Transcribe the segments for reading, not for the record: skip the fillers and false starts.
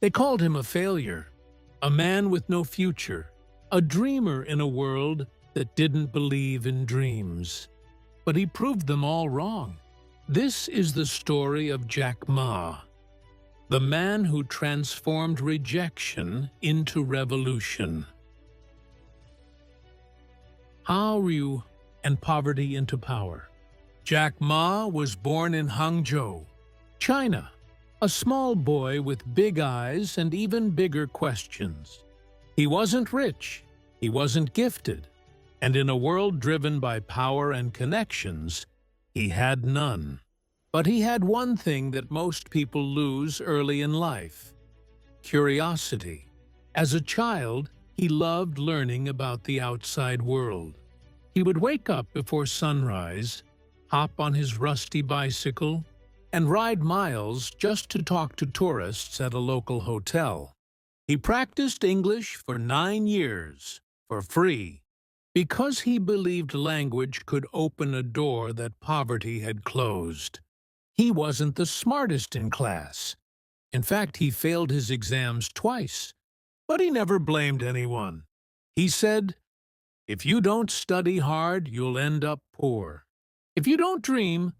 They called him a failure, a man with no future, a dreamer in a world that didn't believe in dreams. But he proved them all wrong. This is the story of Jack Ma, the man who transformed rejection into revolution. Hao and poverty into power. Jack Ma was born in Hangzhou, China, a small boy with big eyes and even bigger questions. He wasn't rich, he wasn't gifted, and in a world driven by power and connections, he had none. But he had one thing that most people lose early in life: curiosity. As a child, he loved learning about the outside world. He would wake up before sunrise, hop on his rusty bicycle, and ride miles just to talk to tourists at a local hotel. He practiced English for 9 years, for free, because he believed language could open a door that poverty had closed. He wasn't the smartest in class. In fact, he failed his exams twice, but he never blamed anyone. He said, "If you don't study hard, you'll end up poor. If you don't dream,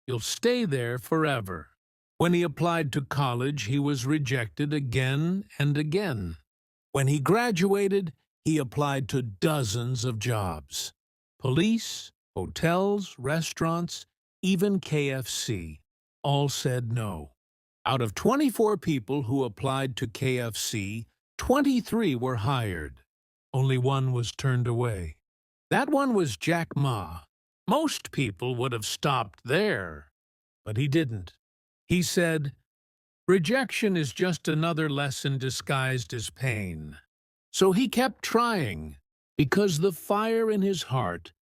you'll stay there forever." When he applied to college, he was rejected again and again. When he graduated, he applied to dozens of jobs. Police, hotels, restaurants, even KFC, all said no. Out of 24 people who applied to KFC, 23 were hired. Only one was turned away. That one was Jack Ma. Most people would have stopped there, but he didn't. He said, "Rejection is just another lesson disguised as pain." So he kept trying, because the fire in his heart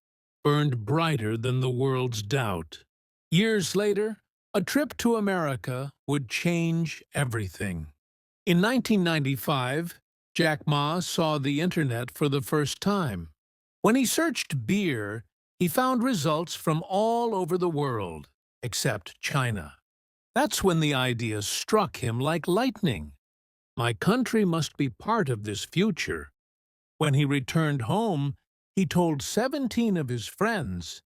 burned brighter than the world's doubt. Years later, a trip to America would change everything. In 1995, Jack Ma saw the internet for the first time. When he searched beer, he found results from all over the world, except China. That's when the idea struck him like lightning. My country must be part of this future. When he returned home, he told 17 of his friends,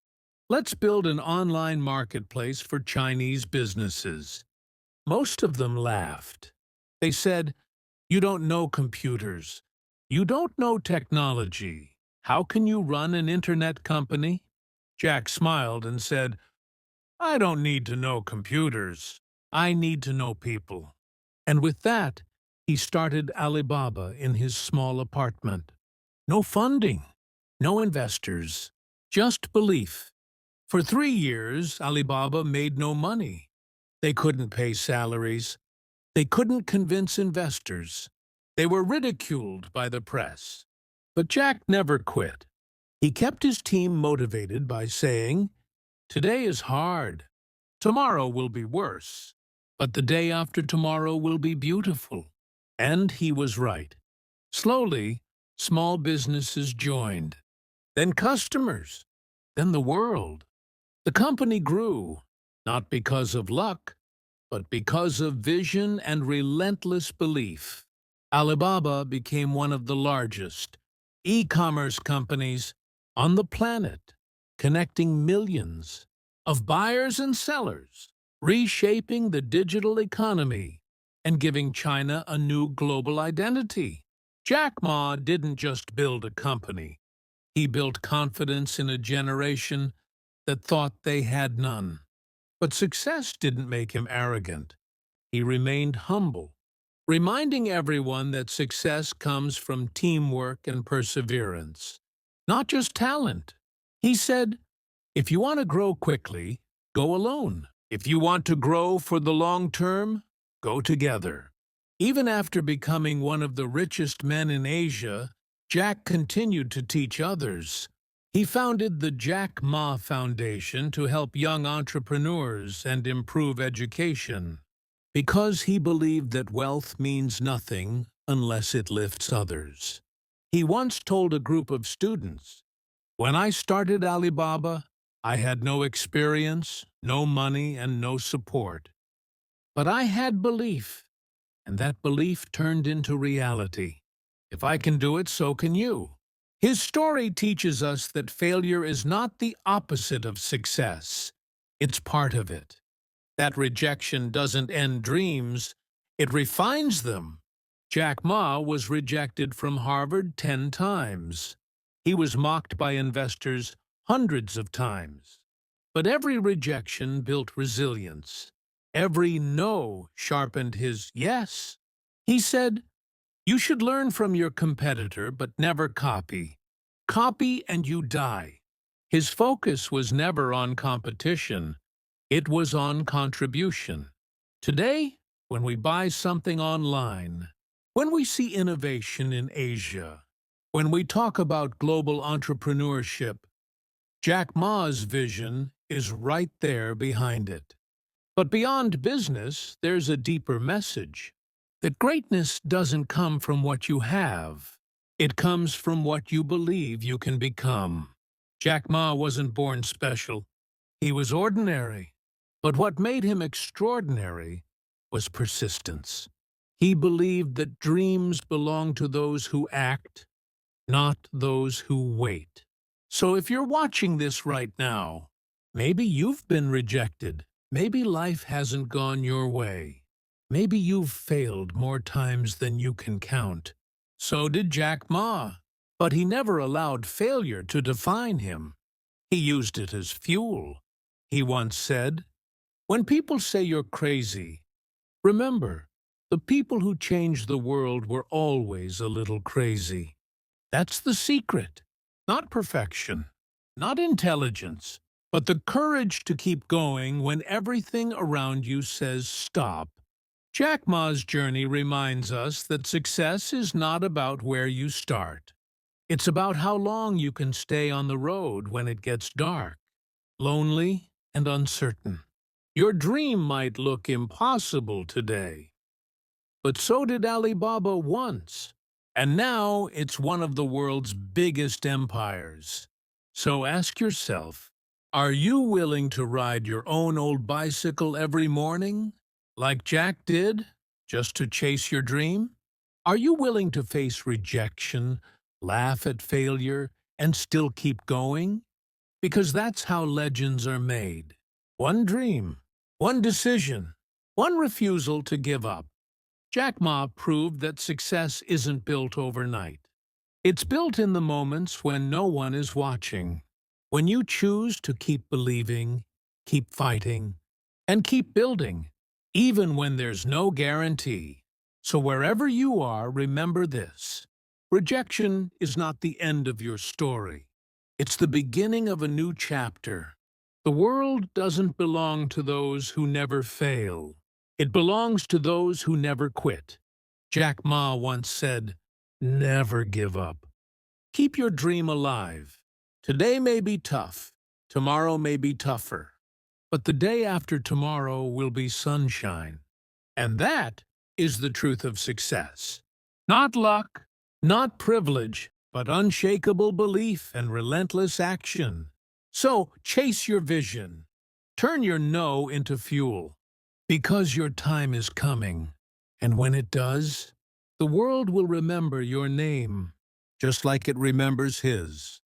"Let's build an online marketplace for Chinese businesses." Most of them laughed. They said, "You don't know computers. You don't know technology. How can you run an internet company?" Jack smiled and said, "I don't need to know computers. I need to know people." And with that, he started Alibaba in his small apartment. No funding, no investors, just belief. For 3 years, Alibaba made no money. They couldn't pay salaries. They couldn't convince investors. They were ridiculed by the press. But Jack never quit. He kept his team motivated by saying, "Today is hard. Tomorrow will be worse. But the day after tomorrow will be beautiful." And he was right. Slowly, small businesses joined. Then customers. Then the world. The company grew, not because of luck, but because of vision and relentless belief. Alibaba became one of the largest e-commerce companies on the planet, connecting millions of buyers and sellers, reshaping the digital economy, and giving China a new global identity. Jack Ma didn't just build a company. He built confidence in a generation that thought they had none. But success didn't make him arrogant. He remained humble, reminding everyone that success comes from teamwork and perseverance, not just talent. He said, "If you want to grow quickly, go alone. If you want to grow for the long term, go together." Even after becoming one of the richest men in Asia, Jack continued to teach others. He founded the Jack Ma Foundation to help young entrepreneurs and improve education, because he believed that wealth means nothing unless it lifts others. He once told a group of students, "When I started Alibaba, I had no experience, no money, and no support. But I had belief, and that belief turned into reality. If I can do it, so can you. His story teaches us that failure is not the opposite of success. It's part of it. That rejection doesn't end dreams, it refines them. Jack Ma was rejected from Harvard 10 times. He was mocked by investors hundreds of times. But every rejection built resilience. Every no sharpened his yes. He said, "You should learn from your competitor, but never copy. Copy and you die." His focus was never on competition. It was on contribution. Today, when we buy something online, when we see innovation in Asia, when we talk about global entrepreneurship, Jack Ma's vision is right there behind it. But beyond business, there's a deeper message. That greatness doesn't come from what you have. It comes from what you believe you can become. Jack Ma wasn't born special. He was ordinary. But what made him extraordinary was persistence. He believed that dreams belong to those who act, not those who wait. So if you're watching this right now, maybe you've been rejected. Maybe life hasn't gone your way. Maybe you've failed more times than you can count. So did Jack Ma. But he never allowed failure to define him. He used it as fuel. He once said, "When people say you're crazy, remember, the people who changed the world were always a little crazy." That's the secret. Not perfection, not intelligence, but the courage to keep going when everything around you says stop. Jack Ma's journey reminds us that success is not about where you start. It's about how long you can stay on the road when it gets dark, lonely, and uncertain. Your dream might look impossible today, but so did Alibaba once, and now it's one of the world's biggest empires. So ask yourself, are you willing to ride your own old bicycle every morning, like Jack did, just to chase your dream? Are you willing to face rejection, laugh at failure, and still keep going? Because that's how legends are made. One dream, one decision, one refusal to give up. Jack Ma proved that success isn't built overnight. It's built in the moments when no one is watching. When you choose to keep believing, keep fighting, and keep building, even when there's no guarantee. So wherever you are, remember this. Rejection is not the end of your story. It's the beginning of a new chapter. The world doesn't belong to those who never fail. It belongs to those who never quit. Jack Ma once said, "Never give up. Keep your dream alive. Today may be tough. Tomorrow may be tougher. But the day after tomorrow will be sunshine." And that is the truth of success. Not luck, not privilege, but unshakable belief and relentless action. So chase your vision. Turn your no into fuel. Because your time is coming. And when it does, the world will remember your name, just like it remembers his.